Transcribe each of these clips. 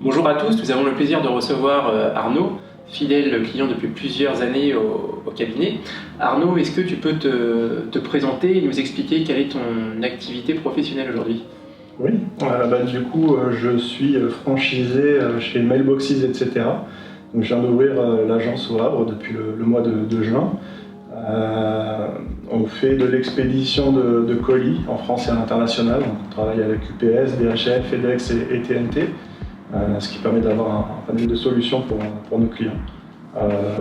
Bonjour à tous, nous avons le plaisir de recevoir Arnaud, fidèle client depuis plusieurs années au cabinet. Arnaud, est-ce que tu peux te présenter et nous expliquer quelle est ton activité professionnelle aujourd'hui? Oui, du coup, je suis franchisé chez Mailboxes, etc. Donc, je viens d'ouvrir l'agence au Havre depuis le mois de juin. On fait de l'expédition de colis en France et à l'international. On travaille avec UPS, DHL, FedEx et TNT, ce qui permet d'avoir un panel de solutions pour nos clients.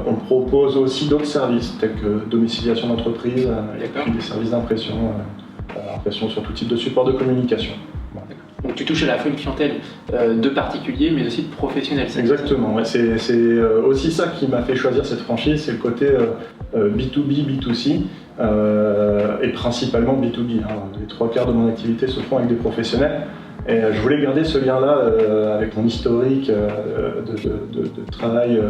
On propose aussi d'autres services tels que domiciliation d'entreprise et puis des services d'impression, impression sur tout type de support de communication. Donc tu touches à la fois une clientèle de particuliers mais aussi de professionnels. Exactement, ouais, c'est aussi ça qui m'a fait choisir cette franchise, c'est le côté B2B, B2C et principalement B2B. Les trois quarts de mon activité se font avec des professionnels et je voulais garder ce lien-là avec mon historique de travail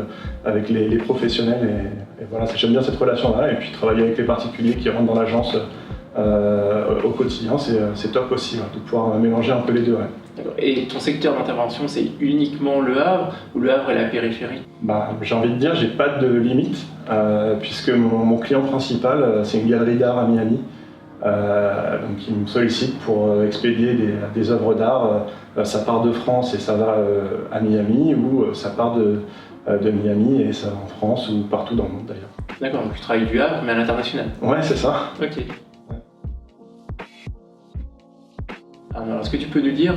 avec les professionnels et voilà, j'aime bien cette relation-là et puis travailler avec les particuliers qui rentrent dans l'agence au quotidien, c'est top aussi de pouvoir mélanger un peu les deux. Ouais. Et ton secteur d'intervention, c'est uniquement Le Havre ou Le Havre et la périphérie? J'ai envie de dire, j'ai pas de limite, puisque mon client principal, c'est une galerie d'art à Miami. Donc il me sollicite pour expédier des œuvres d'art. Ça part de France et ça va à Miami, ou ça part de Miami et ça va en France ou partout dans le monde d'ailleurs. D'accord, donc tu travailles du Havre mais à l'international. Ouais, c'est ça. Ok. Alors, est-ce que tu peux nous dire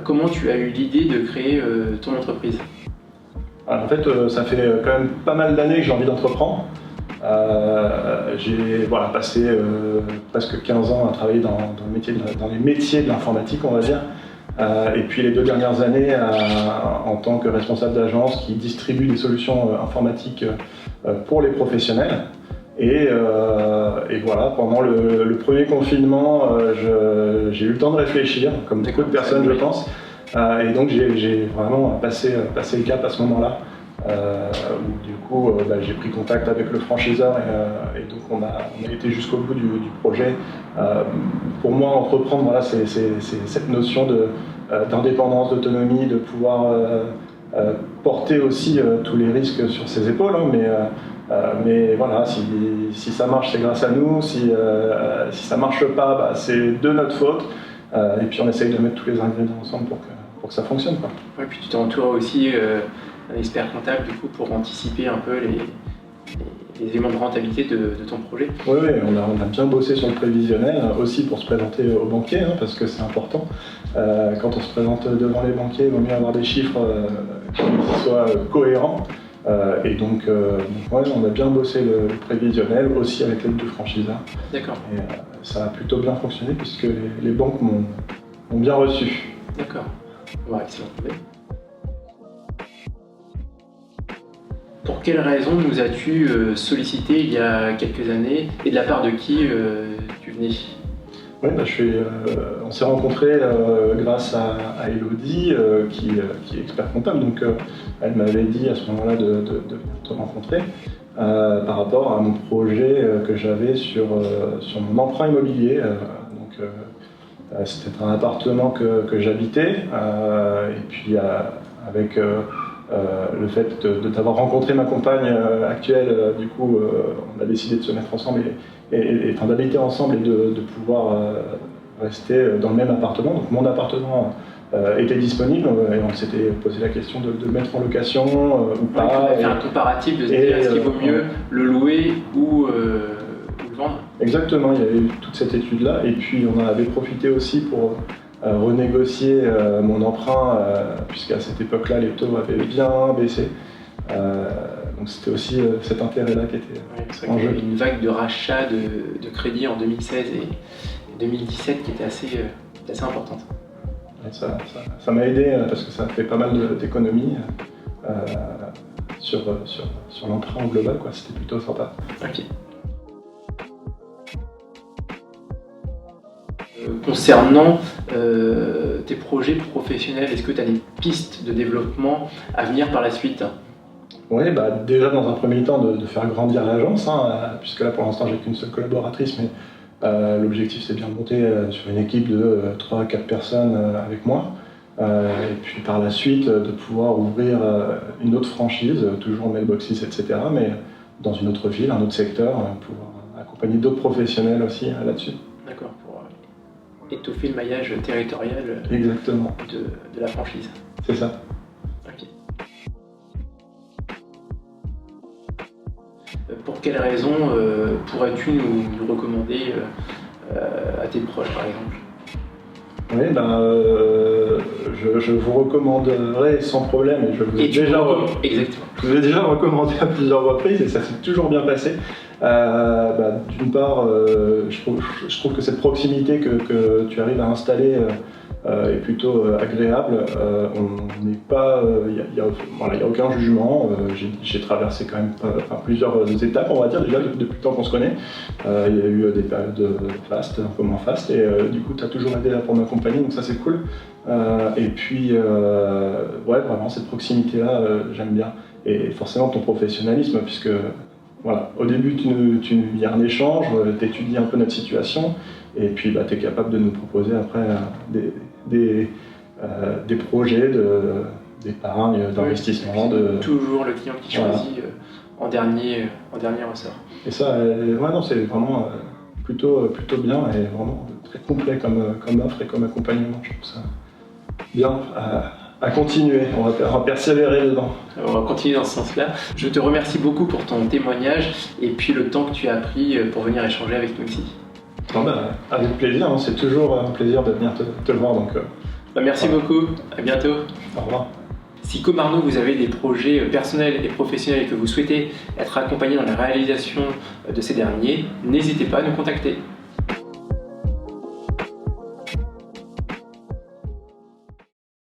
comment tu as eu l'idée de créer ton entreprise? En fait, ça fait quand même pas mal d'années que j'ai envie d'entreprendre. J'ai passé presque 15 ans à travailler dans les métiers de l'informatique, on va dire. Et puis les 2 dernières années en tant que responsable d'agence qui distribue des solutions informatiques pour les professionnels. Et voilà, pendant le premier confinement, j'ai eu le temps de réfléchir, comme beaucoup de personnes je pense. Et donc j'ai vraiment passé le cap à ce moment-là. Où du coup j'ai pris contact avec le franchiseur et donc on a été jusqu'au bout du projet. Pour moi, entreprendre, voilà, c'est cette notion d'indépendance, d'autonomie, de pouvoir porter aussi tous les risques sur ses épaules, mais voilà, si ça marche, c'est grâce à nous. Si ça marche pas, c'est de notre faute. Et puis on essaye de mettre tous les ingrédients ensemble pour que ça fonctionne, quoi. Ouais, puis tu t'entoures aussi d'un expert comptable du coup pour anticiper un peu les éléments de rentabilité de ton projet. Oui, on a bien bossé sur le prévisionnel, aussi pour se présenter aux banquiers, parce que c'est important. Quand on se présente devant les banquiers, il vaut mieux avoir des chiffres qui soient cohérents. Et donc, on a bien bossé le prévisionnel, aussi avec l'aide du franchiseur. D'accord. Et ça a plutôt bien fonctionné puisque les banques m'ont bien reçu. D'accord. Ouais, excellent. Pour quelles raisons nous as-tu sollicité il y a quelques années et de la part de qui tu venais? Oui, on s'est rencontrés grâce à Elodie, qui est expert comptable. Donc, elle m'avait dit à ce moment-là de venir te rencontrer par rapport à mon projet que j'avais sur mon emprunt immobilier. C'était un appartement que j'habitais, et puis avec le fait de t'avoir rencontré ma compagne actuelle, du coup, on a décidé de se mettre ensemble enfin, d'habiter ensemble et de pouvoir rester dans le même appartement. Donc mon appartement était disponible et on s'était posé la question de le mettre en location ou pas. On a fait un comparatif de se dire est-ce qu'il vaut mieux le louer ou le vendre. Exactement, il y avait eu toute cette étude-là et puis on en avait profité aussi pour renégocier mon emprunt puisqu'à cette époque-là les taux avaient bien baissé. Donc c'était aussi cet intérêt-là qui était en jeu. Il y a eu une vague de rachat de crédit en 2016 et 2017 qui était assez importante. Ça m'a aidé parce que ça fait pas mal d'économies sur l'emprunt global, quoi. C'était plutôt sympa. Ok. Concernant tes projets professionnels, est-ce que tu as des pistes de développement à venir par la suite? Oui, déjà dans un premier temps de faire grandir l'agence, puisque là pour l'instant j'ai qu'une seule collaboratrice, mais l'objectif c'est bien de monter sur une équipe de 3-4 personnes avec moi. Et puis par la suite, de pouvoir ouvrir une autre franchise, toujours en mailboxes, etc., mais dans une autre ville, un autre secteur, pouvoir accompagner d'autres professionnels aussi là-dessus. D'accord, pour étoffer le maillage territorial Exactement. De la franchise. C'est ça. Ok. Pour quelles raisons pourrais-tu nous recommander à tes proches, par exemple? Oui, je vous recommanderais sans problème, et je vous ai déjà recommandé à plusieurs reprises, et ça s'est toujours bien passé. D'une part, je trouve que cette proximité que tu arrives à installer est plutôt agréable. On n'est pas, il y a aucun jugement. J'ai traversé quand même plusieurs étapes, on va dire, déjà depuis le temps qu'on se connaît. Il y a eu des périodes fastes, un peu moins fastes, et du coup tu as toujours été là pour m'accompagner, donc ça c'est cool. Et puis ouais, vraiment cette proximité là, j'aime bien, et forcément ton professionnalisme, puisque voilà, au début il y a un échange, tu étudies un peu notre situation, et puis tu es capable de nous proposer après des projets d'épargne, d'investissement. Toujours le client qui choisit en dernier ressort. Et ça, ouais, non, c'est vraiment plutôt bien, et vraiment très complet comme offre et comme accompagnement. Je trouve ça bien. À continuer, on va persévérer dedans. On va continuer dans ce sens-là. Je te remercie beaucoup pour ton témoignage et puis le temps que tu as pris pour venir échanger avec nous ici. Avec plaisir, hein, c'est toujours un plaisir de venir te voir. Donc, merci beaucoup, à bientôt. Au revoir. Si comme Arnaud, vous avez des projets personnels et professionnels et que vous souhaitez être accompagné dans la réalisation de ces derniers, n'hésitez pas à nous contacter.